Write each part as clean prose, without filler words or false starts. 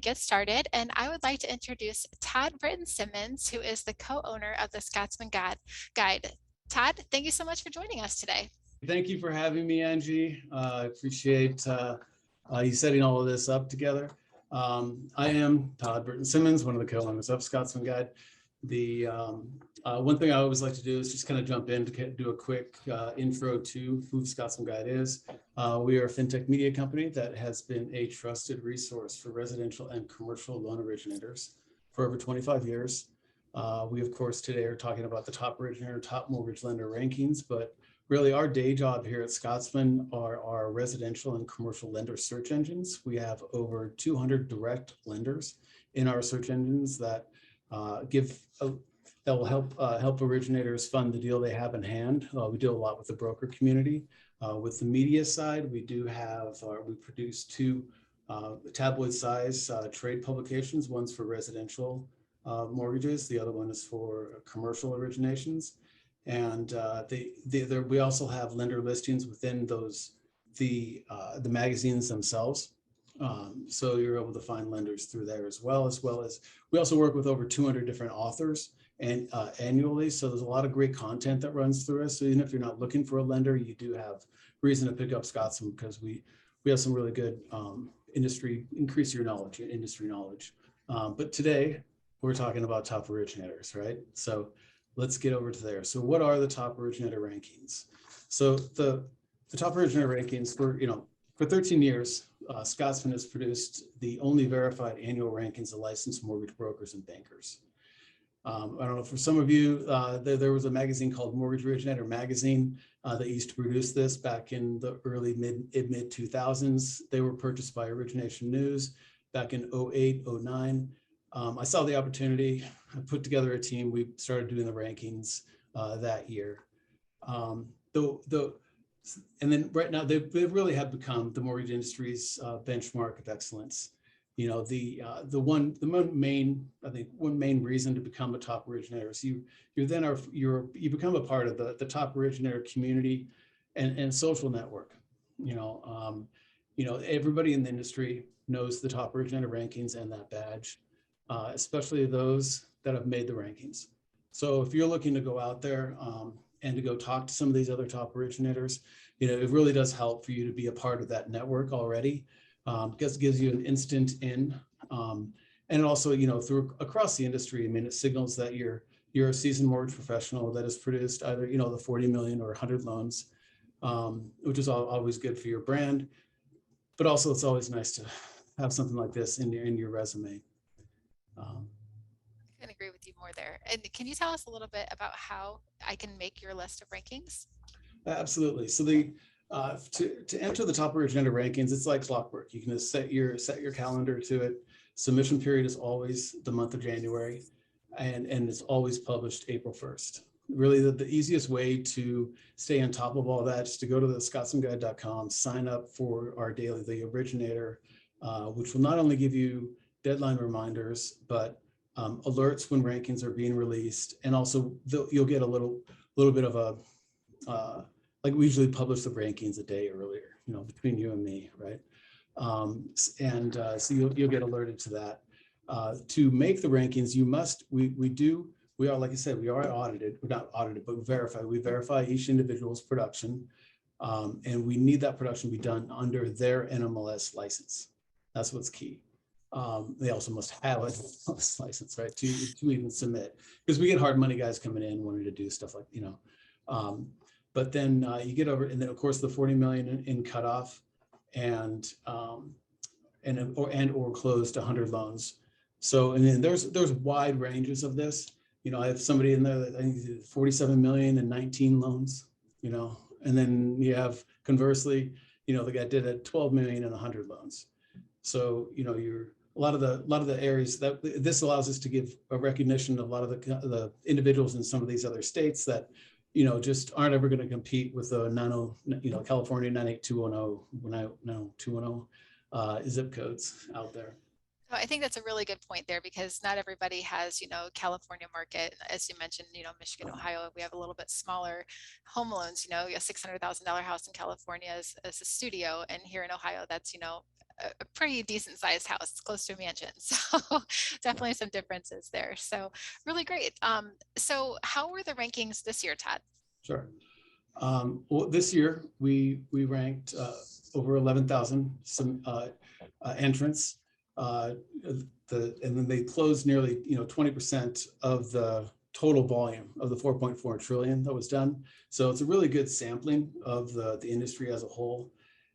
Get started, and I would like to introduce Todd Britton Simmons, who is the co-owner of the Guide. Todd, thank you so much for joining us today. Thank you for having me, Angie. I appreciate you setting all of this up together. I am Todd Britton Simmons, one of the co-owners of Scotsman Guide. The one thing I always like to do is just kind of jump in to do a quick intro to who Scotsman Guide is. We are a fintech media company that has been a trusted resource for residential and commercial loan originators for over 25 years. We, of course, today are talking about the top originator, top mortgage lender rankings, but really our day job here at Scotsman are our residential and commercial lender search engines. We have over 200 direct lenders in our search engines that that will help originators fund the deal they have in hand. We do a lot with the broker community. With the media side, we produce two tabloid size trade publications. One's for residential mortgages. The other one is for commercial originations. And we also have lender listings within the magazines themselves. So you're able to find lenders through there as well as we also work with over 200 different authors and annually. So there's a lot of great content that runs through us. So even if you're not looking for a lender, you do have reason to pick up Scotsman because we have some really good increase your knowledge, industry knowledge. But today we're talking about top originators, right? So let's get over to there. So what are the top originator rankings? So the top originator rankings for 13 years, Scotsman has produced the only verified annual rankings of licensed mortgage brokers and bankers. I don't know, for some of you, there was a magazine called Mortgage Originator magazine that used to produce this back in the early mid 2000s. They were purchased by Origination News back in 08, 09. I saw the opportunity. I put together a team. We started doing the rankings that year. And then right now they really have become the mortgage industry's benchmark of excellence. You know, one main reason to become a top originator is you become a part of the top originator community and social network. Everybody in the industry knows the top originator rankings and that badge. Especially those that have made the rankings. So if you're looking to go out there and to go talk to some of these other top originators, it really does help for you to be a part of that network already, because it gives you an instant in. And it also, through across the industry, it signals that you're a seasoned mortgage professional that has produced either, the 40 million or 100 loans, which is always good for your brand. But also it's always nice to have something like this in your resume. I can agree with you more there. And can you tell us a little bit about how I can make your list of rankings? Absolutely. So to enter the top originator rankings, it's like clockwork. You can just set your calendar to it. Submission period is always the month of January, and it's always published April 1st. Really, the easiest way to stay on top of all that is to go to the scotsmanguide.com, sign up for our daily The Originator, which will not only give you deadline reminders, but alerts when rankings are being released, and also you'll get a little bit of a like we usually publish the rankings a day earlier, between you and me, right? So you'll get alerted to that. To make the rankings, we are, like I said, we are audited. We're not audited, but we verify each individual's production, and we need that production to be done under their NMLS license. That's what's key. They also must have a license, right, to even submit, because we get hard money guys coming in wanting to do stuff like, but then you get over, and then of course the 40 million in cutoff, and or closed 100 loans. So, and then there's wide ranges of this. I have somebody in there that I think 47 million and 19 loans, and then you have conversely, the guy did at 12 million and 100 loans. So, a lot of the areas that this allows us to give a recognition of a lot of the individuals in some of these other states that, just aren't ever going to compete with the California 98210 zip codes out there. I think that's a really good point there, because not everybody has, California market. As you mentioned, Michigan, Ohio, we have a little bit smaller home loans. A $600,000 house in California is a studio. And here in Ohio, that's, a pretty decent sized house, close to a mansion. So definitely some differences there. So really great. So how were the rankings this year, Todd? Sure. Well, this year we ranked over 11,000 some entrants. And then they closed nearly 20% of the total volume of the 4.4 trillion that was done. So it's a really good sampling of the industry as a whole.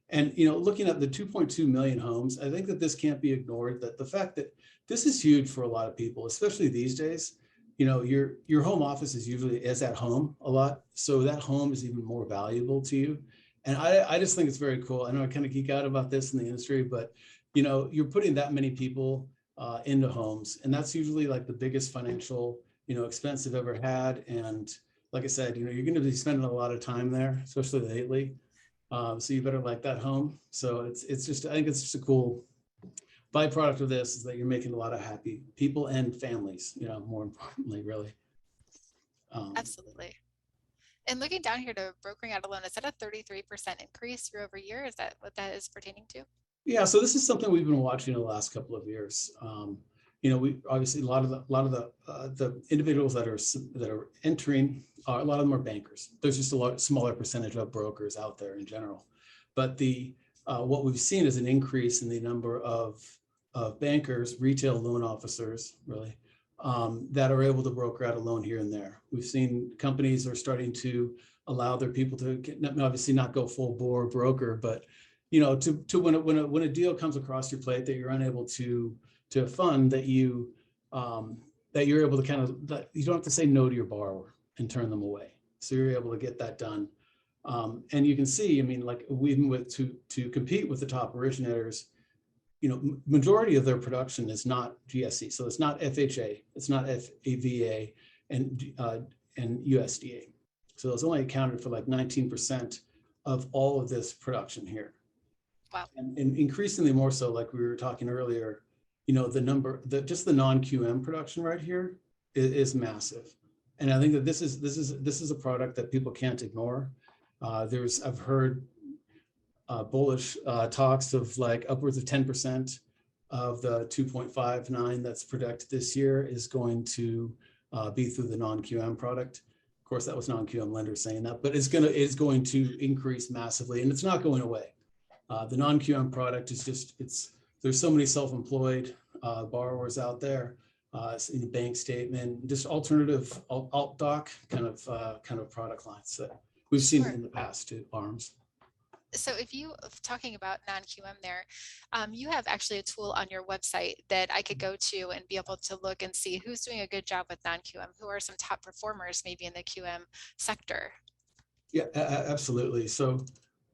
And looking at the 2.2 million homes, I think that this can't be ignored. That the fact that this is huge for a lot of people, especially these days. Your home office is at home a lot, so that home is even more valuable to you. And I just think it's very cool. I know I kind of geek out about this in the industry, but you're putting that many people into homes, and that's usually like the biggest financial expense they've ever had. And like I said, you're going to be spending a lot of time there, especially lately. So you better like that home. So it's just, I think it's just a cool byproduct of this is that you're making a lot of happy people and families, more importantly, really. Absolutely. And looking down here to brokering out a loan, is that a 33% increase year over year? Is that what that is pertaining to? Yeah, so this is something we've been watching the last couple of years. We obviously a lot of the individuals that are entering, a lot of them are bankers. There's just a lot smaller percentage of brokers out there in general, but what we've seen is an increase in the number of bankers, retail loan officers, really, that are able to broker out a loan here and there. We've seen companies are starting to allow their people to obviously not go full bore broker, but to when a deal comes across your plate that you're unable to fund, that you're able to that you don't have to say no to your borrower and turn them away. So you're able to get that done. And you can see, I mean, like even to compete with the top originators, majority of their production is not GSE. So it's not FHA, it's not FAVA and USDA. So it's only accounted for like 19% of all of this production here. Wow. And increasingly more so, like we were talking earlier, just the non-QM production right here is massive. And I think that this is a product that people can't ignore. I've heard bullish talks of like upwards of 10% of the 2.59 that's projected this year is going to be through the non-QM product. Of course, that was non-QM lenders saying that, but it's going to increase massively, and it's not going away. The non-QM product is there's so many self-employed borrowers out there in the bank statement, just alternative alt doc kind of product lines that we've seen in the past to ARMs. So if you talking about non-QM there, you have actually a tool on your website that I could go to and be able to look and see who's doing a good job with non-QM, who are some top performers maybe in the QM sector. Yeah, absolutely. So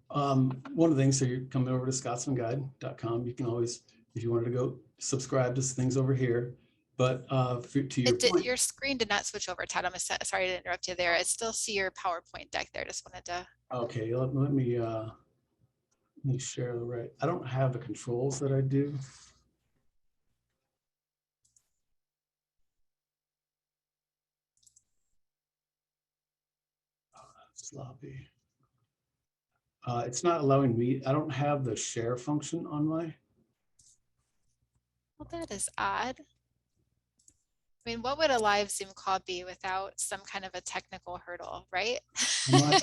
one of the things, so you're coming over to scotsmanguide.com. You can always, if you wanted to go subscribe to things over here, but to your point. Your screen did not switch over, Todd. I'm sorry to interrupt you there. I still see your PowerPoint deck there. Just wanted to. Okay, let me share the right. I don't have the controls that I do. Sloppy. It's not allowing me. I don't have the share function on my. Well, that is odd. I mean, what would a live Zoom call be without some kind of a technical hurdle, right? I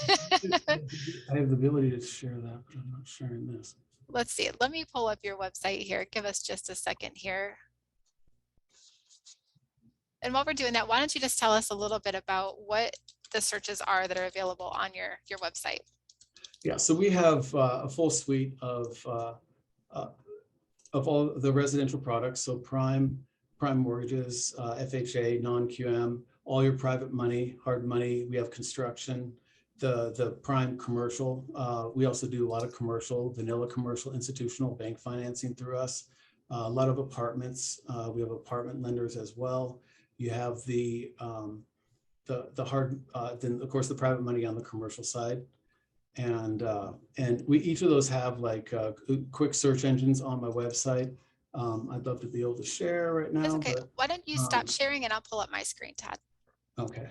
have the ability to share that, but I'm not sharing this. Let's see. Let me pull up your website here. Give us just a second here. And while we're doing that, why don't you just tell us a little bit about what the searches are that are available on your website? Yeah, so we have a full suite of all the residential products. So prime mortgages, FHA, non-QM, all your private money, hard money. We have construction, the prime commercial. We also do a lot of commercial, vanilla commercial, institutional bank financing through us. A lot of apartments. We have apartment lenders as well. You have the hard, then of course the private money on the commercial side. And we each of those have like quick search engines on my website. I'd love to be able to share right now. That's okay. But, why don't you stop sharing and I'll pull up my screen, Todd. Okay.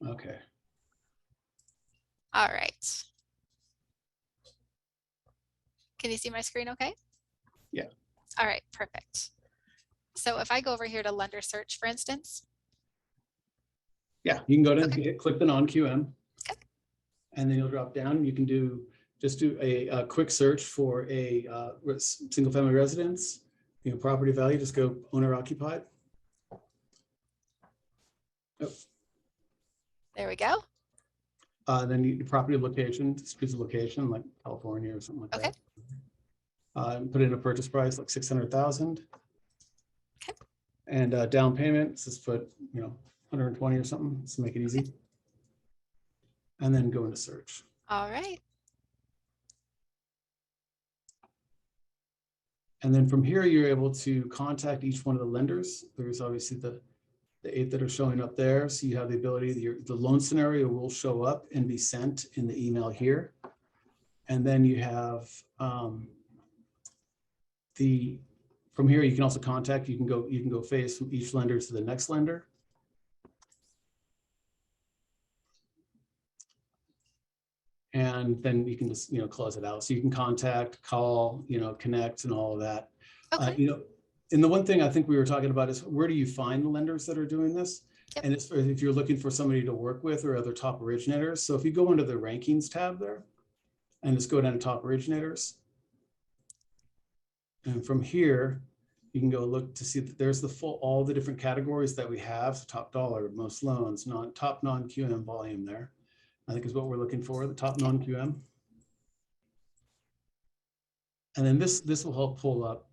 Okay. All right. Can you see my screen okay? Yeah. All right, perfect. So if I go over here to lender search, for instance. Yeah, you can go to Okay. click the non-QM, Okay. and then you'll drop down. You can just do a quick search for a single family residence. Property value, just go owner occupied. Oh. There we go. Then you property location, just choose a location like California or something like Okay. that. Put in a purchase price like 600,000. Okay. And down payment, just put 120 or something, just to make it easy. Okay. And then go into search. All right. And then from here, you're able to contact each one of the lenders. There's obviously the 8 that are showing up there. So you have the ability, the loan scenario will show up and be sent in the email here. And then you have from here, you can also contact, you can go face from each lender to the next lender. And then you can just, close it out. So you can contact, call, connect and all of that. Okay. And the one thing I think we were talking about is where do you find the lenders that are doing this? Yep. And it's if you're looking for somebody to work with or other top originators. So if you go into the rankings tab there and just go down to top originators. And from here, you can go look to see that there's all the different categories that we have. Top dollar, most loans, top non-QM volume there, I think is what we're looking for, the top non-QM. And then this will help pull up,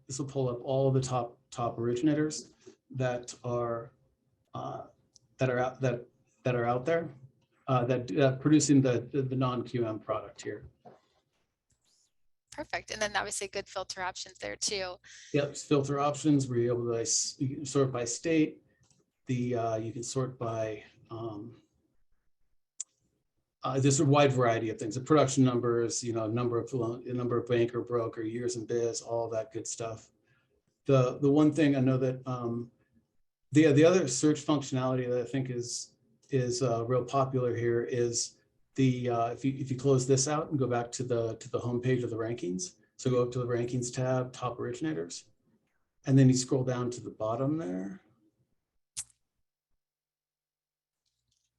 all of the top originators that are out there that producing the non-QM product here. Perfect. And then obviously good filter options there too. Yep, filter options where you're able to you can sort by state. You can sort by there's a wide variety of things. The production numbers, number of banker, broker, years in biz, all that good stuff. The one thing I know that the other search functionality that I think is real popular here is if you close this out and go back to the homepage of the rankings. So go up to the rankings tab, top originators, and then you scroll down to the bottom there.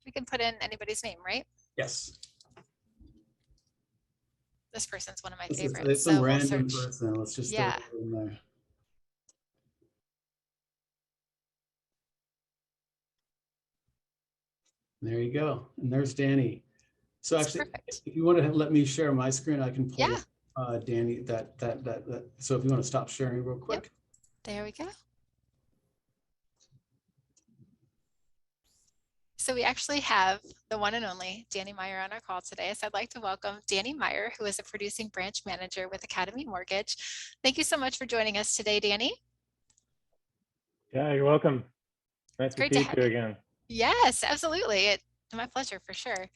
We can put in anybody's name, right? Yes. This person's one of my It's favorites. some So we'll random search. person. Let's just Yeah. throw it in there. There you go. And there's Danny. So That's actually, perfect. if you want to let me share my screen, I can pull Yeah. Danny that. So if you want to stop sharing real quick. Yep. There we go. So we actually have the one and only Danny Meyer on our call today. So I'd like to welcome Danny Meyer, who is a producing branch manager with Academy Mortgage. Thank you so much for joining us today, Danny. Yeah, you're welcome. Nice to Great see to you have two you. again. Yes, absolutely. My pleasure, for sure.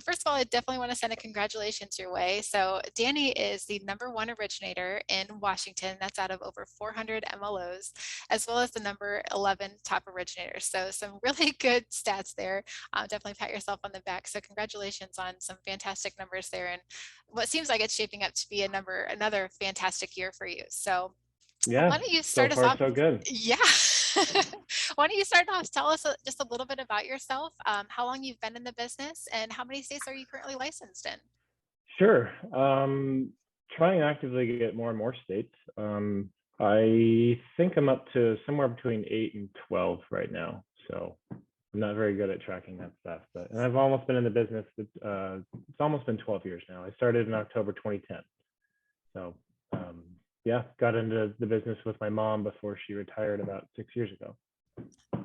First of all, I definitely want to send a congratulations your way. So Danny is the #1 originator in Washington. That's out of over 400 MLOs, as well as the #11 top originator. So some really good stats there. Definitely pat yourself on the back. So congratulations on some fantastic numbers there, and what seems like it's shaping up to be another fantastic year for you. So yeah, why don't you start so us far off? so good. Yeah. Why don't you start off? Tell us just a little bit about yourself, how long you've been in the business, and how many states are you currently licensed in? Sure. Trying actively to get more and more states. I think I'm up to somewhere between 8 and 12 right now. So I'm not very good at tracking that stuff, and I've almost been in the business. It's almost been 12 years now. I started in October 2010. So yeah, got into the business with my mom before she retired about 6 years ago.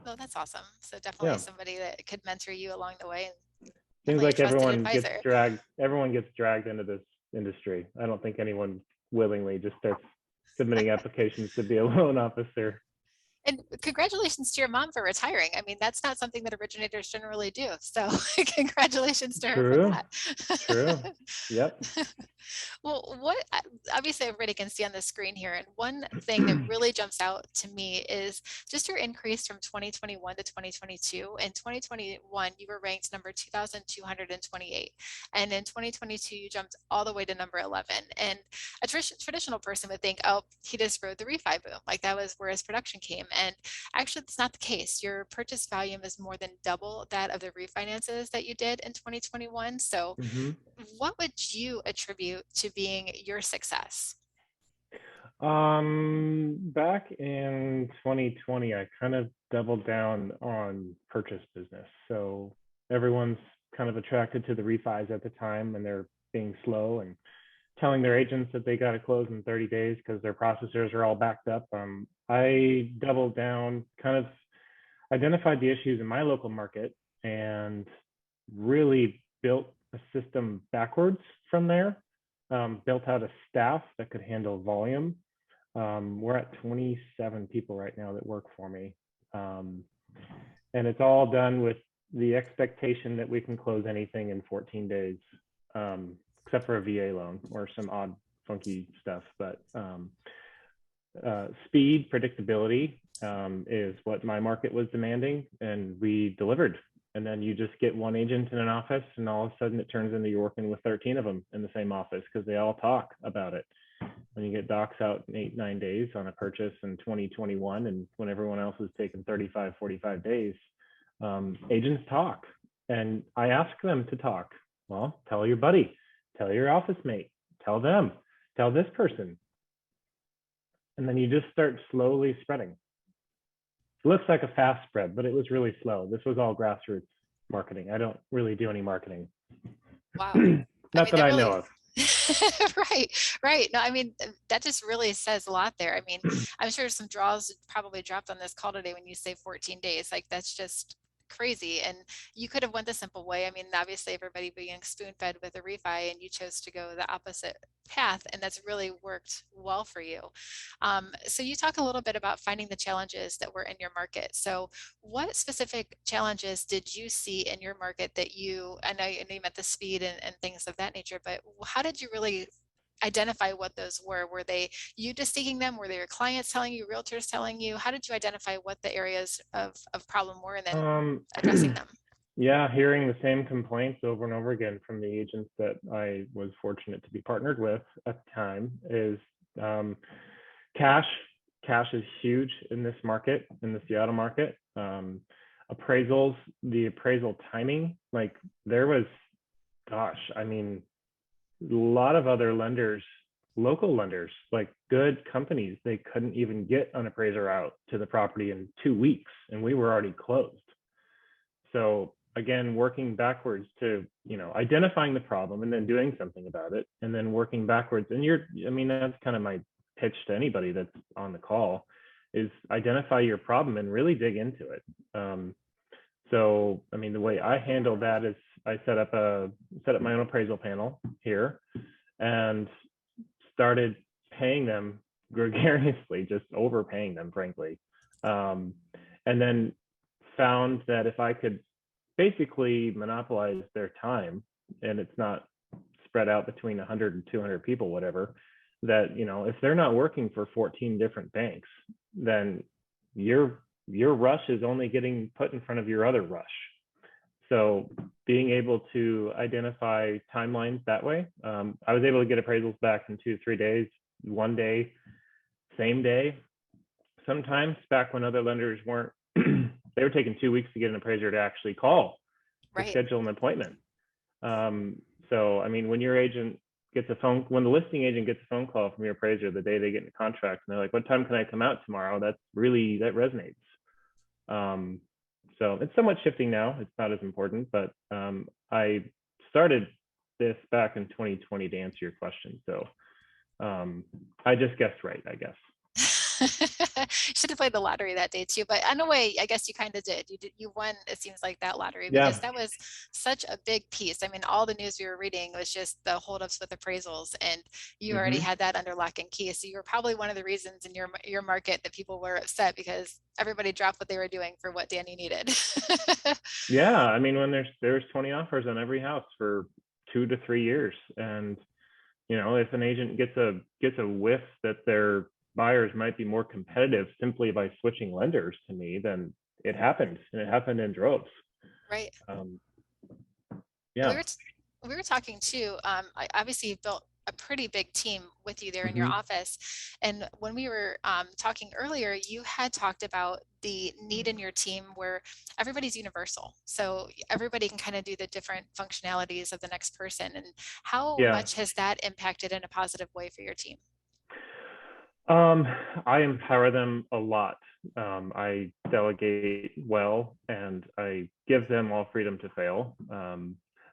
Oh, that's awesome. So definitely Yeah. somebody that could mentor you along the way. Seems Definitely a like trusted everyone advisor. gets dragged into this industry. I don't think anyone willingly just starts submitting applications to be a loan officer. And congratulations to your mom for retiring. I mean, that's not something that originators generally do. So congratulations to her for True, that. true. Yep. Well, obviously everybody can see on the screen here. And one thing that really jumps out to me is just your increase from 2021 to 2022. In 2021, you were ranked number 2,228. And in 2022, you jumped all the way to number 11. And a traditional person would think, oh, he just rode the refi boom. Like that was where his production came. And actually, that's not the case. Your purchase volume is more than double that of the refinances that you did in 2021. So Hmm. what would you attribute to being your success? Back in 2020, I kind of doubled down on purchase business. So everyone's kind of attracted to the refis at the time, and they're being slow and telling their agents that they got to close in 30 days because their processors are all backed up. I doubled down, kind of identified the issues in my local market, and really built a system backwards from there. Built out a staff that could handle volume. We're at 27 people right now that work for me. And it's all done with the expectation that we can close anything in 14 days, except for a VA loan or some odd, funky stuff. But speed, predictability is what my market was demanding, and we delivered. And then you just get one agent in an office, and all of a sudden it turns into you're working with 13 of them in the same office because they all talk about it. When you get docs out in 8-9 days on a purchase in 2021, and when everyone else is taking 35, 45 days, agents talk. And I ask them to talk. Well, tell your buddy, tell your office mate, tell them, tell this person. And then you just start slowly spreading. It looks like a fast spread, but it was really slow. This was all grassroots marketing. I don't really do any marketing. Wow. Not that I know of. Right, right. No, I mean, that just really says a lot there. I mean, I'm sure some draws probably dropped on this call today when you say 14 days. Like that's just crazy. And you could have went the simple way. I mean, obviously everybody being spoon fed with a refi, and you chose to go the opposite path, and that's really worked well for you. So you talk a little bit about finding the challenges that were in your market. So what specific challenges did you see in your market that I know you meant the speed and things of that nature, but how did you really identify what those were? Were they you just seeking them? Were they your clients telling you, realtors telling you? How did you identify what the areas of problem were and then addressing them? Yeah, hearing the same complaints over and over again from the agents that I was fortunate to be partnered with at the time is cash. Cash is huge in this market, in the Seattle market. Appraisals, the appraisal timing, like there was, gosh, I mean, a lot of other lenders, local lenders, like good companies, they couldn't even get an appraiser out to the property in 2 weeks, and we were already closed. So again, working backwards to, identifying the problem and then doing something about it, and then working backwards. And that's kind of my pitch to anybody that's on the call, is identify your problem and really dig into it. So, the way I handled that is I set up my own appraisal panel here and started paying them gregariously, just overpaying them, frankly. And then found that if I could basically monopolize their time, and it's not spread out between 100 and 200 people, whatever, that, if they're not working for 14 different banks, then your rush is only getting put in front of your other rush. So being able to identify timelines that way, I was able to get appraisals back in 2-3 days, 1 day, same day. Sometimes back when other lenders weren't, they were taking 2 weeks to get an appraiser to actually call to schedule an appointment. So, when your agent gets when the listing agent gets a phone call from your appraiser the day they get in the contract, and they're like, what time can I come out tomorrow? That resonates. So it's somewhat shifting now. It's not as important, but I started this back in 2020 to answer your question. So I just guessed right, I guess. Should have played the lottery that day too, but in a way, I guess you kind of did. You won, it seems like, that lottery, because Yeah. that was such a big piece. I mean, all the news we were reading was just the holdups with appraisals, and you already Hmm. had that under lock and key. So you were probably one of the reasons in your market that people were upset, because everybody dropped what they were doing for what Danny needed. Yeah, I mean, when there's 20 offers on every house for 2 to 3 years, and if an agent gets a whiff that their buyers might be more competitive simply by switching lenders to me, then it happened, and it happened in droves. Right. Um, We yeah. were we were talking too. Obviously, you've built a pretty big team with you there in your Hmm. office, and when we were talking earlier, you had talked about the need in your team where everybody's universal, so everybody can kind of do the different functionalities of the next person. And how Yeah. much has that impacted in a positive way for your team? Um, I empower them a lot. I delegate well, and I give them all freedom to fail.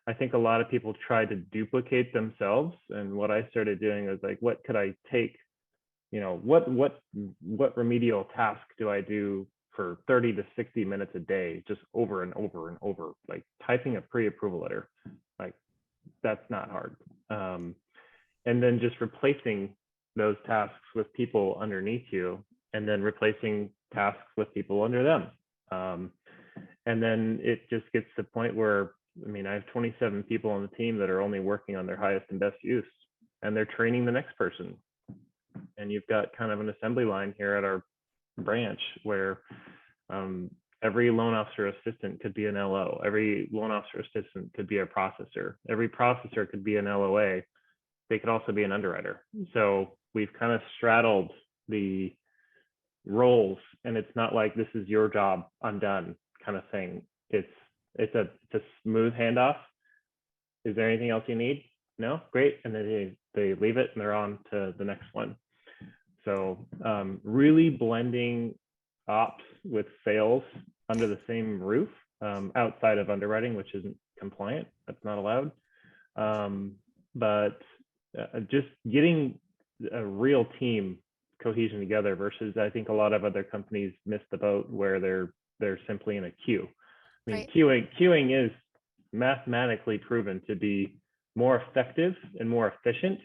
I think a lot of people try to duplicate themselves, and what I started doing was like, what could I take? What remedial task do I do for 30 to 60 minutes a day, just over and over and over? Like typing a pre-approval letter, like that's not hard. Um, and then just replacing those tasks with people underneath you, and then replacing tasks with people under them. Um, and then it just gets to the point where, I mean, I have 27 people on the team that are only working on their highest and best use, and they're training the next person. And you've got kind of an assembly line here at our branch where um, every loan officer assistant could be an LO. Every loan officer assistant could be a processor. Every processor could be an LOA. They could also be an underwriter. So we've kind of straddled the roles, and it's not like this is your job, I'm done kind of thing. It's a smooth handoff. Is there anything else you need? No, great. And then they leave it and they're on to the next one. So really blending ops with sales under the same roof, outside of underwriting, which isn't compliant. That's not allowed. But just getting a real team cohesion together versus, I think a lot of other companies miss the boat where they're simply in a queue. I mean, Right. queuing is mathematically proven to be more effective and more efficient,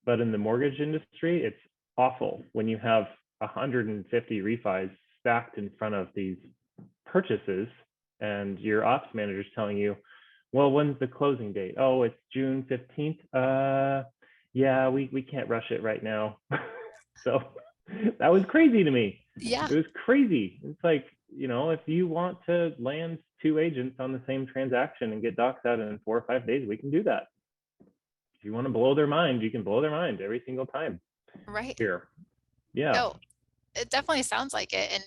but in the mortgage industry, it's awful when you have 150 refis stacked in front of these purchases, and your ops manager is telling you, well, when's the closing date? Oh, it's June 15th. Yeah, we can't rush it right now. So that was crazy to me. Yeah. It was crazy. It's like, if you want to land 2 agents on the same transaction and get docs out in 4 or 5 days, we can do that. If you want to blow their mind, you can blow their mind every single time Right. here. Yeah. No, it definitely sounds like it. And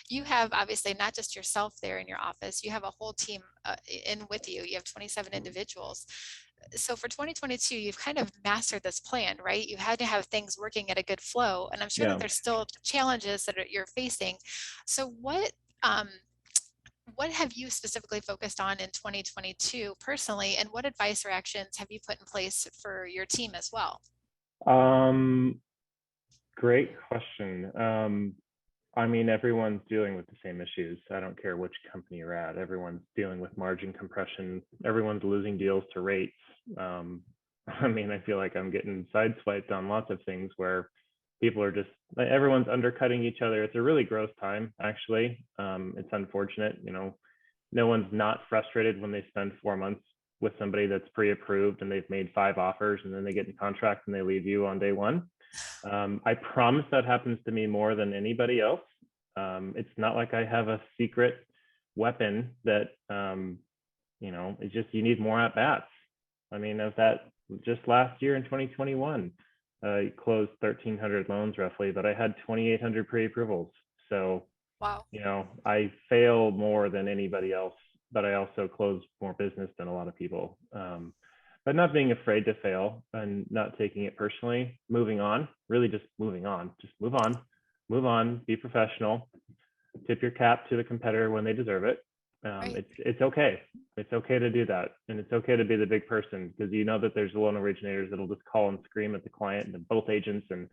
you have obviously not just yourself there in your office, you have a whole team in with you. You have 27 individuals. So for 2022, you've kind of mastered this plan, right? You had to have things working at a good flow. And I'm sure that Yeah. there's still challenges that you're facing. So what have you specifically focused on in 2022 personally, and what advice or actions have you put in place for your team as well? Um, Great question. I mean, everyone's dealing with the same issues. I don't care which company you're at. Everyone's dealing with margin compression. Everyone's losing deals to rates. I mean, I feel like I'm getting sideswiped on lots of things where people are just, everyone's undercutting each other. It's a really gross time, actually. It's unfortunate. No one's not frustrated when they spend 4 months with somebody that's pre-approved and they've made 5 offers, and then they get in contract and they leave you on day one. I promise that happens to me more than anybody else. It's not like I have a secret weapon that, it's just, you need more at bats. I mean, of that, just last year in 2021, I closed 1,300 loans roughly, but I had 2,800 pre-approvals. So, Wow. I fail more than anybody else, but I also close more business than a lot of people. But not being afraid to fail and not taking it personally, moving on, really just moving on, just move on, be professional, tip your cap to the competitor when they deserve it. Right. It's okay. It's okay to do that. And it's okay to be the big person, because that there's loan originators that'll just call and scream at the client and both agents. And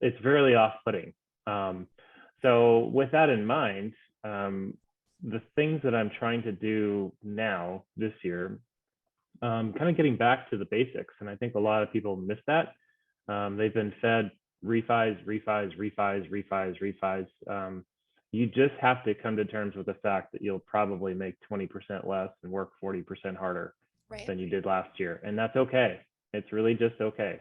it's very off-putting. So with that in mind, the things that I'm trying to do now this year, kind of getting back to the basics. And I think a lot of people miss that. They've been fed refis. You just have to come to terms with the fact that you'll probably make 20% less and work 40% harder than you did last year. And that's okay. It's really just okay.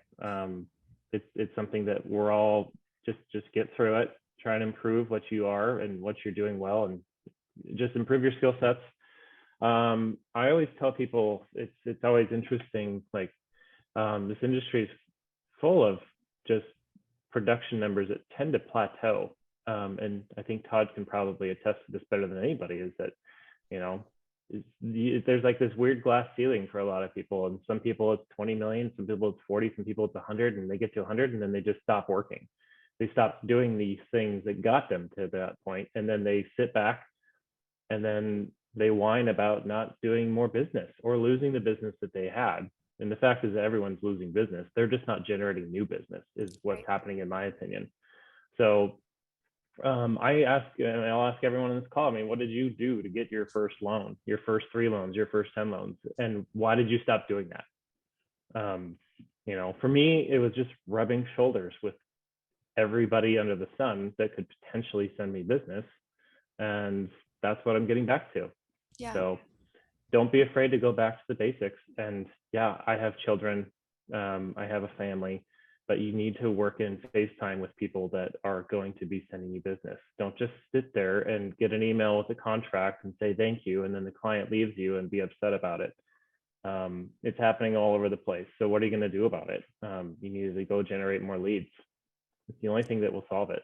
It's something that we're all just get through it, try and improve what you are and what you're doing well, and just improve your skill sets. I always tell people it's always interesting, like this industry is full of just production numbers that tend to plateau. And I think Todd can probably attest to this better than anybody, is that, you know, there's like this weird glass ceiling for a lot of people. And some people it's 20 million, some people it's 40, some people it's 100, and they get to 100 and then they just stop working. They stop doing these things that got them to that point, and then they sit back and then they whine about not doing more business or losing the business that they had. And the fact is that everyone's losing business. They're just not generating new business is what's happening, in my opinion. So I ask, and I'll ask everyone on this call, I mean, what did you do to get your first loan, your first 3 loans, your first 10 loans? And why did you stop doing that? You know, for me, it was just rubbing shoulders with everybody under the sun that could potentially send me business. And that's what I'm getting back to. Yeah. So don't be afraid to go back to the basics. And yeah, I have children, I have a family, but you need to work in FaceTime with people that are going to be sending you business. Don't just sit there and get an email with a contract and say thank you, and then the client leaves you and be upset about it. It's happening all over the place. So what are you going to do about it? You need to go generate more leads. It's the only thing that will solve it.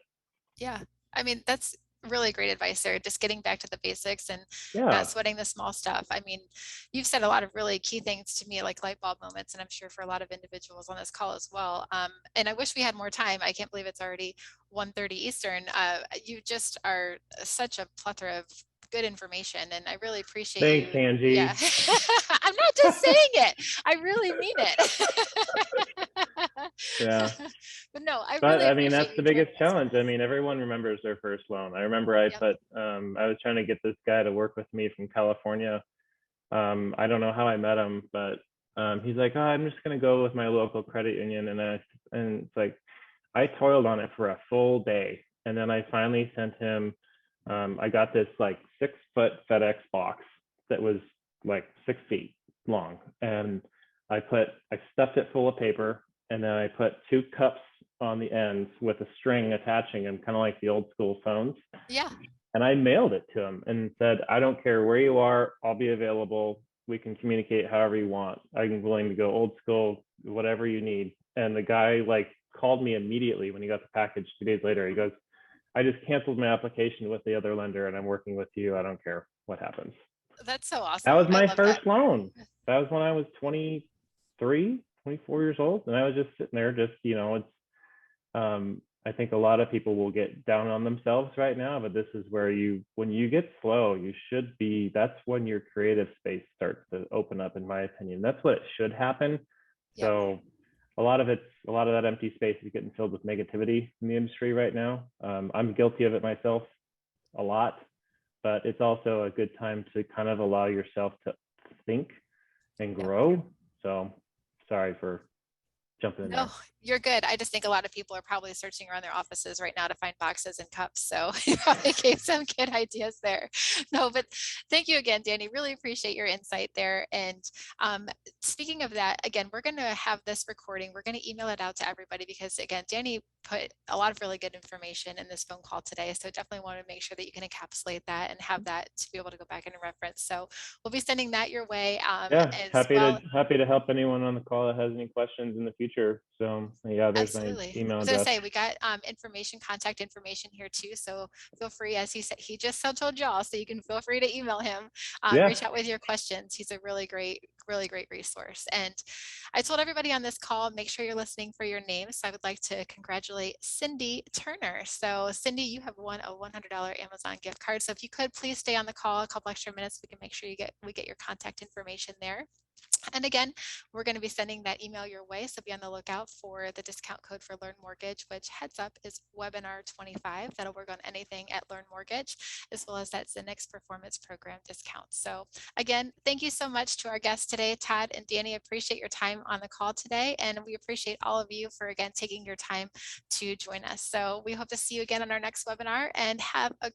Yeah, I mean, that's really great advice there. Just getting back to the basics and not sweating the small stuff. I mean, you've said a lot of really key things to me, like light bulb moments, and I'm sure for a lot of individuals on this call as well. And I wish we had more time. I can't believe it's already 1:30 Eastern. You just are such a plethora of good information, and I really appreciate Thanks, you. Angie. Yeah. I'm not just saying it. I really mean it. Yeah. But no, I mean, that's the biggest challenge. I mean, everyone remembers their first loan. I remember I was trying to get this guy to work with me from California. I don't know how I met him, but he's like, oh, I'm just going to go with my local credit union. And it's like, I toiled on it for a full day. And then I finally sent him, I got this like 6-foot FedEx box that was like 6 feet long. And I stuffed it full of paper. And then I put 2 cups on the ends with a string attaching them, kind of like the old school phones. Yeah. And I mailed it to him and said, I don't care where you are, I'll be available. We can communicate however you want. I'm willing to go old school, whatever you need. And the guy like called me immediately when he got the package 2 days later. He goes, I just canceled my application with the other lender and I'm working with you. I don't care what happens. That's so awesome. That was my first loan. That was when I was 23, 24 years old. And I was just sitting there, just, you know, it's, I think a lot of people will get down on themselves right now, but this is where when you get slow, you should be, that's when your creative space starts to open up, in my opinion. That's what should happen. Yep. So a lot of that empty space is getting filled with negativity in the industry right now. I'm guilty of it myself a lot, but it's also a good time to kind of allow yourself to think and grow. Yep. So sorry for jumping in there. You're good. I just think a lot of people are probably searching around their offices right now to find boxes and cups. So you probably gave some good ideas there. No, but thank you again, Danny. Really appreciate your insight there. And speaking of that, again, we're going to have this recording. We're going to email it out to everybody because, again, Danny put a lot of really good information in this phone call today. So definitely want to make sure that you can encapsulate that and have that to be able to go back and reference. So we'll be sending that your way. Happy to help anyone on the call that has any questions in the future. So yeah, there's absolutely. my email address. I was gonna say we got contact information here too. So feel free, as he said, he just told y'all, so you can feel free to email him, reach out with your questions. He's a really great really great resource. And I told everybody on this call, make sure you're listening for your name. So I would like to congratulate Cindy Turner. So Cindy, you have won a $100 Amazon gift card. So if you could please stay on the call a couple extra minutes, we can make sure we get your contact information there. And again, we're going to be sending that email your way, so be on the lookout for the discount code for Learn Mortgage, which heads up is webinar 25. That'll work on anything at Learn Mortgage, as well as that Zenix Performance Program discount. So again, thank you so much to our guests today, Todd and Danny. Appreciate your time on the call today, and we appreciate all of you for, again, taking your time to join us. So we hope to see you again on our next webinar, and have a great